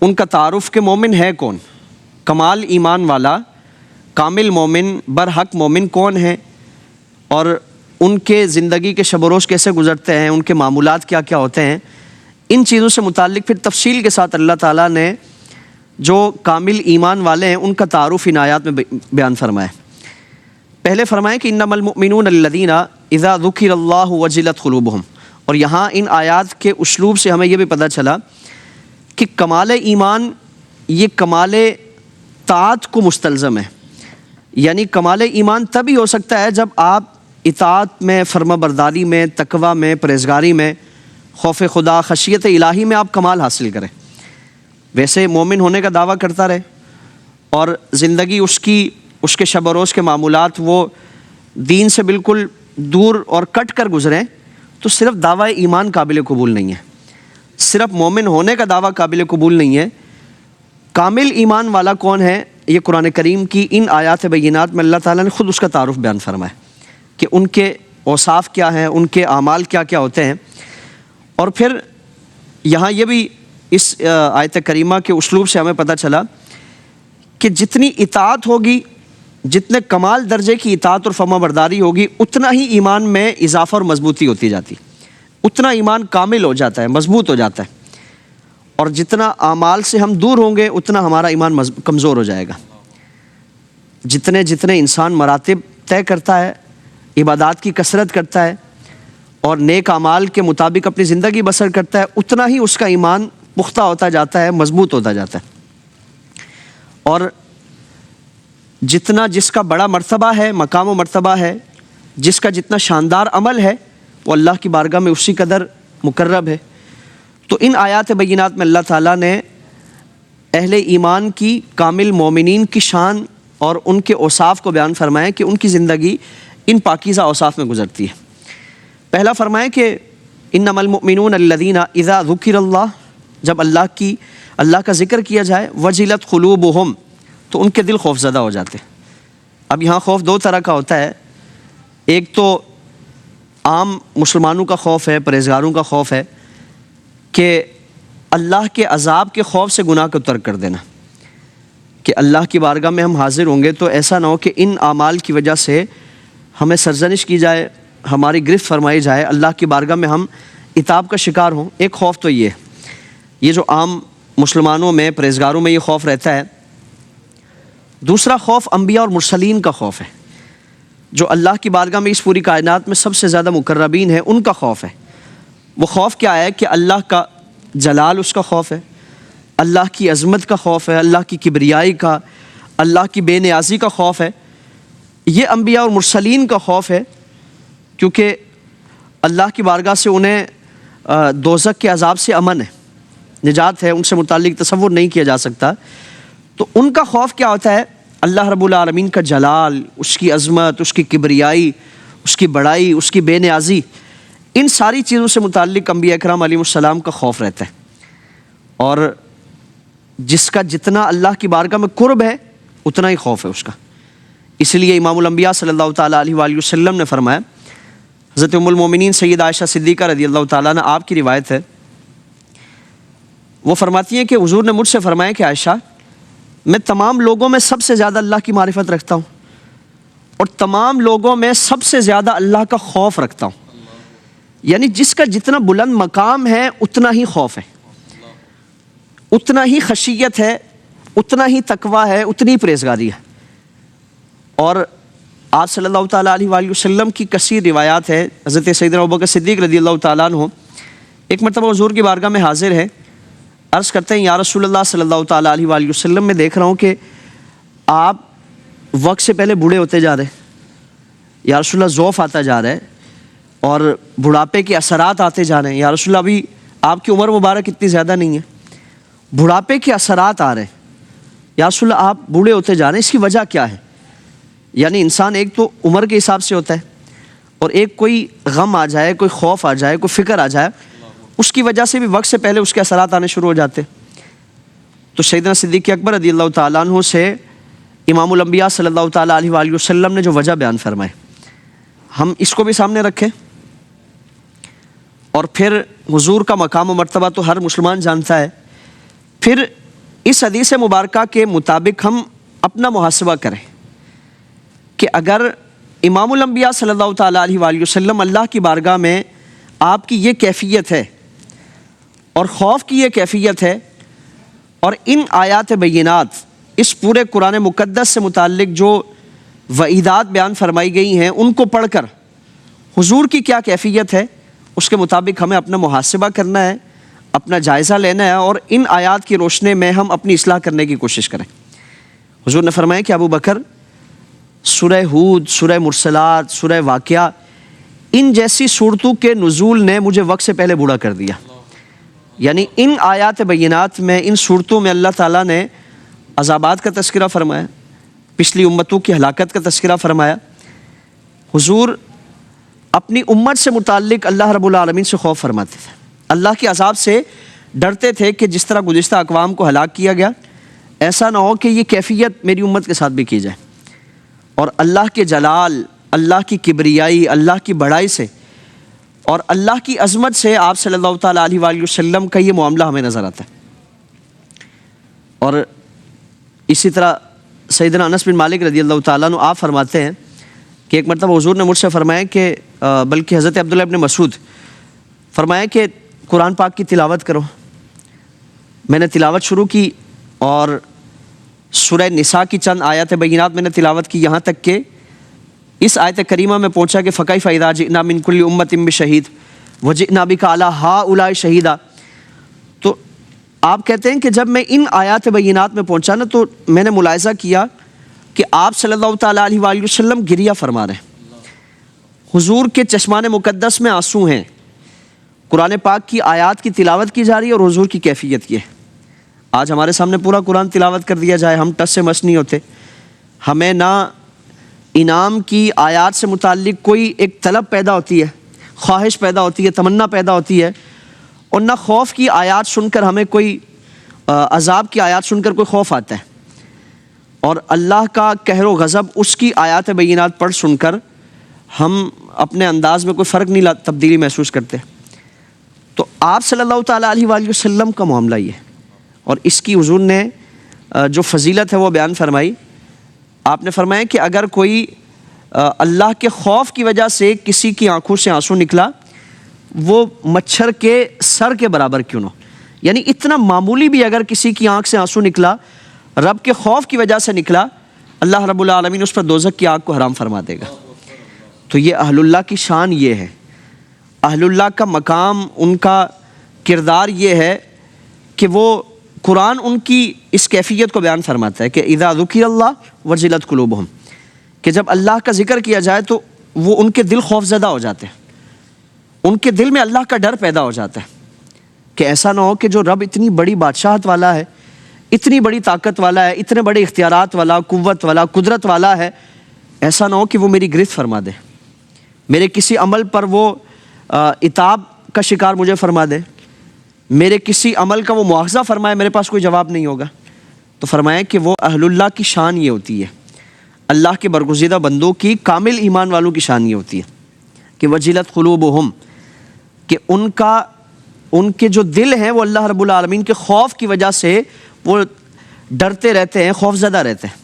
ان کا تعارف کہ مومن ہے کون، کمال ایمان والا کامل مومن برحق مومن کون ہے، اور ان کے زندگی کے شب و روز کیسے گزرتے ہیں، ان کے معمولات کیا کیا ہوتے ہیں، ان چیزوں سے متعلق پھر تفصیل کے ساتھ اللہ تعالیٰ نے جو کامل ایمان والے ہیں ان کا تعارف ان آیات میں بیان فرمایا۔ پہلے فرمائے کہ انما المؤمنون الذین اذا ذکر اللہ وجلت قلوبہم، اور یہاں ان آیات کے اسلوب سے ہمیں یہ بھی پتہ چلا کہ کمال ایمان یہ کمال طاعت کو مستلزم ہے، یعنی کمال ایمان تبھی ہو سکتا ہے جب آپ اطاعت میں، فرما برداری میں، تقوی میں، پرہیزگاری میں، خوف خدا، خشیت الہی میں آپ کمال حاصل کریں۔ ویسے مومن ہونے کا دعویٰ کرتا رہے اور زندگی اس کے شب و روز کے معمولات وہ دین سے بالکل دور اور کٹ کر گزریں تو صرف دعویٰ ایمان قابل قبول نہیں ہے، صرف مومن ہونے کا دعویٰ قابل قبول نہیں ہے۔ کامل ایمان والا کون ہے، یہ قرآن کریم کی ان آیات بینات میں اللہ تعالیٰ نے خود اس کا تعارف بیان فرمایا کہ ان کے اوصاف کیا ہیں، ان کے اعمال کیا کیا ہوتے ہیں۔ اور پھر یہاں یہ بھی اس آیت کریمہ کے اسلوب سے ہمیں پتہ چلا کہ جتنی اطاعت ہوگی، جتنے کمال درجے کی اطاعت اور فرما برداری ہوگی، اتنا ہی ایمان میں اضافہ اور مضبوطی ہوتی جاتی، اتنا ایمان کامل ہو جاتا ہے، مضبوط ہو جاتا ہے، اور جتنا اعمال سے ہم دور ہوں گے اتنا ہمارا ایمان کمزور ہو جائے گا۔ جتنے انسان مراتب طے کرتا ہے، عبادات کی کثرت کرتا ہے اور نیک اعمال کے مطابق اپنی زندگی بسر کرتا ہے، اتنا ہی اس کا ایمان پختہ ہوتا جاتا ہے، مضبوط ہوتا جاتا ہے۔ اور جس کا بڑا مرتبہ ہے، مقام و مرتبہ ہے، جس کا جتنا شاندار عمل ہے، وہ اللہ کی بارگاہ میں اسی قدر مقرب ہے۔ تو ان آیات بینات میں اللہ تعالیٰ نے اہل ایمان کی، کامل مومنین کی شان اور ان کے اوصاف کو بیان فرمایا کہ ان کی زندگی ان پاکیزہ اوصاف میں گزرتی ہے۔ پہلا فرمایا کہ انما المؤمنون الذین اذا ذکر اللہ، جب اللہ کا ذکر کیا جائے، وجلت قلوبہم، تو ان کے دل خوف زدہ ہو جاتے ہیں۔ اب یہاں خوف دو طرح کا ہوتا ہے، ایک تو عام مسلمانوں کا خوف ہے، پرہیزگاروں کا خوف ہے کہ اللہ کے عذاب کے خوف سے گناہ کو ترک کر دینا، کہ اللہ کی بارگاہ میں ہم حاضر ہوں گے تو ایسا نہ ہو کہ ان اعمال کی وجہ سے ہمیں سرزنش کی جائے، ہماری گرفت فرمائی جائے، اللہ کی بارگاہ میں ہم عتاب کا شکار ہوں۔ ایک خوف تو یہ جو عام مسلمانوں میں، پرہیزگاروں میں یہ خوف رہتا ہے۔ دوسرا خوف انبیاء اور مرسلین کا خوف ہے، جو اللہ کی بارگاہ میں اس پوری کائنات میں سب سے زیادہ مقربین ہیں، ان کا خوف ہے۔ وہ خوف کیا ہے کہ اللہ کا جلال اس کا خوف ہے، اللہ کی عظمت کا خوف ہے، اللہ کی کبریائی کا، اللہ کی بے نیازی کا خوف ہے۔ یہ انبیاء اور مرسلین کا خوف ہے، کیونکہ اللہ کی بارگاہ سے انہیں دوزخ کے عذاب سے امن ہے، نجات ہے، ان سے متعلق تصور نہیں کیا جا سکتا۔ تو ان کا خوف کیا ہوتا ہے؟ اللہ رب العالمین کا جلال، اس کی عظمت، اس کی کبریائی، اس کی بڑائی، اس کی بے نیازی، ان ساری چیزوں سے متعلق انبیاء اکرام علیہ السلام کا خوف رہتا ہے۔ اور جس کا جتنا اللہ کی بارگاہ میں قرب ہے اتنا ہی خوف ہے اس کا۔ اس لیے امام الانبیاء صلی اللہ تعالیٰ علیہ وآلہ وسلم نے فرمایا، حضرت ام المومنین سید عائشہ صدیقہ رضی اللہ تعالیٰ عنہ، آپ کی روایت ہے، وہ فرماتی ہیں کہ حضور نے مجھ سے فرمایا کہ عائشہ، میں تمام لوگوں میں سب سے زیادہ اللہ کی معرفت رکھتا ہوں اور تمام لوگوں میں سب سے زیادہ اللہ کا خوف رکھتا ہوں۔ یعنی جس کا جتنا بلند مقام ہے اتنا ہی خوف ہے، اتنا ہی خشیت ہے، اتنا ہی تقویٰ ہے، اتنی پرہیزگاری ہے۔ اور آپ صلی اللہ تعالیٰ علیہ وآلہ وسلم کی کثیر روایات ہے۔ حضرت سیدنا ابوبکر صدیق رضی اللہ تعالیٰ عنہ ایک مرتبہ حضور کی بارگاہ میں حاضر ہے، عرض کرتے ہیں، یا رسول اللہ صلی اللہ تعالیٰ علیہ وآلہ وسلم، میں دیکھ رہا ہوں کہ آپ وقت سے پہلے بوڑھے ہوتے جا رہے ہیں، یا رسول اللہ ضعف آتا جا رہا ہے اور بڑھاپے کے اثرات آتے جا رہے ہیں، یا رسول اللہ ابھی آپ کی عمر مبارک اتنی زیادہ نہیں ہے، بڑھاپے کے اثرات آ رہے ہیں، یا رسول اللہ آپ بوڑھے ہوتے جا رہے ہیں، اس کی وجہ کیا ہے؟ یعنی انسان ایک تو عمر کے حساب سے ہوتا ہے، اور ایک کوئی غم آ جائے، کوئی خوف آ جائے، کوئی فکر آ جائے، اس کی وجہ سے بھی وقت سے پہلے اس کے اثرات آنے شروع ہو جاتے۔ تو سیدنا صدیق اکبر رضی اللہ تعالیٰ عنہ سے امام الانبیاء صلی اللہ تعالیٰ علیہ وآلہ وسلم نے جو وجہ بیان فرمائے، ہم اس کو بھی سامنے رکھیں۔ اور پھر حضور کا مقام و مرتبہ تو ہر مسلمان جانتا ہے، پھر اس حدیث مبارکہ کے مطابق ہم اپنا محاسبہ کریں کہ اگر امام الانبیاء صلی اللہ تعالیٰ علیہ وآلہ وسلم اللہ کی بارگاہ میں آپ کی یہ کیفیت ہے اور خوف کی یہ کیفیت ہے، اور ان آیات بینات اس پورے قرآن مقدس سے متعلق جو وعیدات بیان فرمائی گئی ہیں ان کو پڑھ کر حضور کی کیا کیفیت ہے، اس کے مطابق ہمیں اپنا محاسبہ کرنا ہے، اپنا جائزہ لینا ہے، اور ان آیات کی روشنی میں ہم اپنی اصلاح کرنے کی کوشش کریں۔ حضور نے فرمایا کہ ابو بکر، سورہ ہود، سورہ مرسلات، سورہ واقعہ، ان جیسی صورتوں کے نزول نے مجھے وقت سے پہلے بوڑھا کر دیا۔ یعنی ان آیات بینات میں، ان صورتوں میں اللہ تعالیٰ نے عذابات کا تذکرہ فرمایا، پچھلی امتوں کی ہلاکت کا تذکرہ فرمایا۔ حضور اپنی امت سے متعلق اللہ رب العالمین سے خوف فرماتے تھے، اللہ کے عذاب سے ڈرتے تھے کہ جس طرح گزشتہ اقوام کو ہلاک کیا گیا، ایسا نہ ہو کہ یہ کیفیت میری امت کے ساتھ بھی کی جائے۔ اور اللہ کے جلال، اللہ کی کبریائی، اللہ کی بڑائی سے اور اللہ کی عظمت سے آپ صلی اللہ تعالیٰ علیہ وآلہ وسلم کا یہ معاملہ ہمیں نظر آتا ہے۔ اور اسی طرح سیدنا انس بن مالک رضی اللہ تعالیٰ عنہ آپ فرماتے ہیں کہ ایک مرتبہ حضور نے مجھ سے فرمایا کہ بلکہ حضرت عبداللہ ابن مسعود فرمایا کہ قرآن پاک کی تلاوت کرو۔ میں نے تلاوت شروع کی اور سورہ نساء کی چند آیات بینات میں نے تلاوت کی، یہاں تک کہ اس آیت کریمہ میں پہنچا کہ فَكَيْفَ إِذَا جِئْنَا مِن كُلِّ أُمَّةٍ بِشَهِيدٍ وَجِئْنَا بِكَ عَلَىٰ هَٰؤُلَاءِ شَهِيدًا۔ تو آپ کہتے ہیں کہ جب میں ان آیات بینات میں پہنچا نا تو میں نے ملاحظہ کیا کہ آپ صلی اللہ تعالیٰ علیہ وآلہ وسلم گریہ فرما رہے ہیں، حضور کے چشمان مقدس میں آنسو ہیں، قرآن پاک کی آیات کی تلاوت کی جا رہی ہے اور حضور کی کیفیت یہ ہے۔ آج ہمارے سامنے پورا قرآن تلاوت کر دیا جائے، ہم ٹس سے مس نہیں ہوتے، ہمیں نہ انعام کی آیات سے متعلق کوئی ایک طلب پیدا ہوتی ہے، خواہش پیدا ہوتی ہے، تمنا پیدا ہوتی ہے، اور نہ خوف کی آیات سن کر ہمیں کوئی عذاب کی آیات سن کر کوئی خوف آتا ہے، اور اللہ کا قہر و غضب اس کی آیات بینات پڑھ سن کر ہم اپنے انداز میں کوئی فرق نہیں تبدیلی محسوس کرتے۔ تو آپ صلی اللہ تعالیٰ علیہ وآلہ وسلم کا معاملہ یہ ہے، اور اس کی حضور نے جو فضیلت ہے وہ بیان فرمائی۔ آپ نے فرمایا کہ اگر کوئی اللہ کے خوف کی وجہ سے کسی کی آنکھوں سے آنسو نکلا، وہ مچھر کے سر کے برابر کیوں نہ ہو، یعنی اتنا معمولی بھی اگر کسی کی آنکھ سے آنسو نکلا، رب کے خوف کی وجہ سے نکلا، اللہ رب العالمین اس پر دوزخ کی آگ کو حرام فرما دے گا۔ تو یہ اہل اللہ کی شان یہ ہے، اہل اللہ کا مقام، ان کا کردار یہ ہے کہ وہ قرآن ان کی اس کیفیت کو بیان فرماتا ہے کہ اذا ذکر اللہ وجلت قلوبہم، کہ جب اللہ کا ذکر کیا جائے تو وہ ان کے دل خوف زدہ ہو جاتے ہیں، ان کے دل میں اللہ کا ڈر پیدا ہو جاتا ہے کہ ایسا نہ ہو کہ جو رب اتنی بڑی بادشاہت والا ہے، اتنی بڑی طاقت والا ہے، اتنے بڑے اختیارات والا، قوت والا، قدرت والا ہے، ایسا نہ ہو کہ وہ میری گرفت فرما دے، میرے کسی عمل پر وہ عتاب کا شکار مجھے فرما دے، میرے کسی عمل کا وہ مواخذہ فرمائے، میرے پاس کوئی جواب نہیں ہوگا۔ تو فرمایا کہ وہ اہل اللہ کی شان یہ ہوتی ہے، اللہ کے برگزیدہ بندوں کی، کامل ایمان والوں کی شان یہ ہوتی ہے کہ وجلت قلوبہم، کہ ان کے جو دل ہیں وہ اللہ رب العالمین کے خوف کی وجہ سے وہ ڈرتے رہتے ہیں، خوف زدہ رہتے ہیں۔